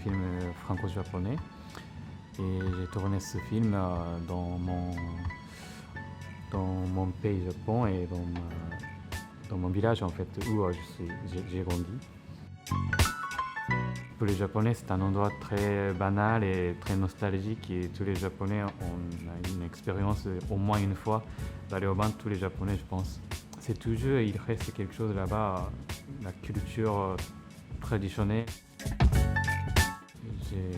film franco-japonais. Et j'ai tourné ce film dans mon pays Japon et dans mon village en fait où j'ai grandi. Pour les Japonais, c'est un endroit très banal et très nostalgique et tous les Japonais ont une expérience au moins une fois d'aller au bain, tous les Japonais je pense. C'est toujours, il reste quelque chose là-bas, la culture traditionnelle. J'ai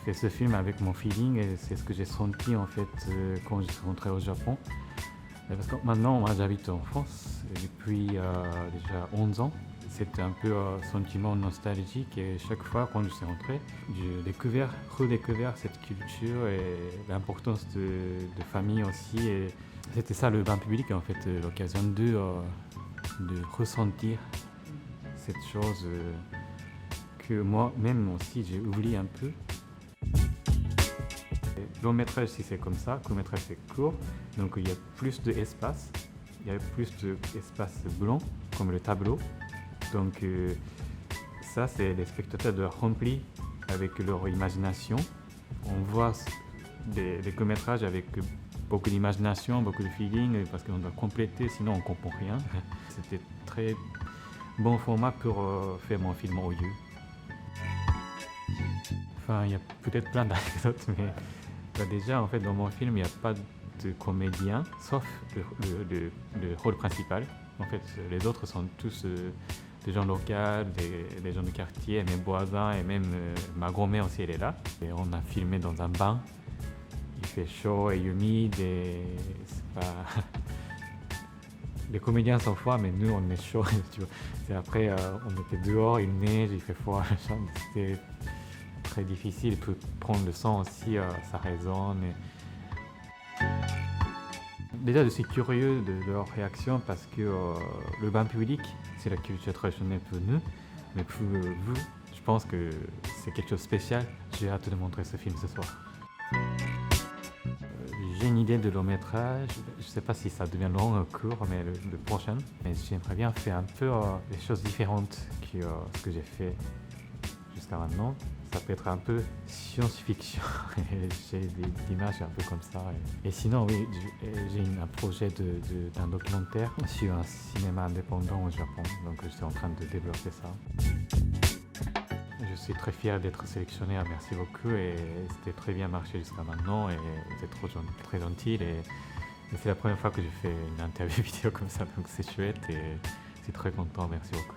fait ce film avec mon feeling et c'est ce que j'ai senti en fait quand je suis rentré au Japon. Parce que maintenant, moi j'habite en France depuis déjà 11 ans. C'était un peu un sentiment nostalgique et chaque fois quand je suis rentré, j'ai redécouvert cette culture et l'importance de famille aussi. Et c'était ça le bain public en fait, l'occasion de ressentir cette chose que moi-même aussi j'ai oublié un peu. Long métrage si c'est comme ça, court métrage c'est court, donc il y a plus d'espace, il y a plus d'espace blanc comme le tableau. Donc ça c'est les spectateurs doivent remplir avec leur imagination. On voit des courts métrages avec beaucoup d'imagination, beaucoup de feeling parce qu'on doit compléter sinon on ne comprend rien. C'était très bon format pour faire mon film au lieu. Enfin il y a peut-être plein d'anecdotes mais déjà en fait dans mon film il n'y a pas de comédien sauf le rôle principal. En fait les autres sont tous des gens locaux, des gens du quartier, mes voisins et même ma grand-mère aussi elle est là. Et on a filmé dans un bain, il fait chaud et humide et c'est pas... Les comédiens sont froids mais nous on est chaud. Tu vois. Et après on était dehors, il neige, il fait froid, c'était très difficile pour prendre le son aussi, ça résonne. Déjà, je suis curieux de leur réaction parce que le bain public, c'est la culture traditionnelle pour nous, mais pour vous, je pense que c'est quelque chose de spécial. J'ai hâte de montrer ce film ce soir. J'ai une idée de long métrage, je ne sais pas si ça devient long ou court, mais le prochain. Mais j'aimerais bien faire un peu des choses différentes que ce que j'ai fait jusqu'à maintenant. Ça peut être un peu science-fiction, j'ai des images un peu comme ça. Et sinon, oui, j'ai un projet d'un documentaire sur un cinéma indépendant au Japon, donc je suis en train de développer ça. Je suis très fier d'être sélectionné, merci beaucoup, et c'était très bien marché jusqu'à maintenant, et c'est très gentil, et c'est la première fois que je fais une interview vidéo comme ça, donc c'est chouette, et je suis très content, merci beaucoup.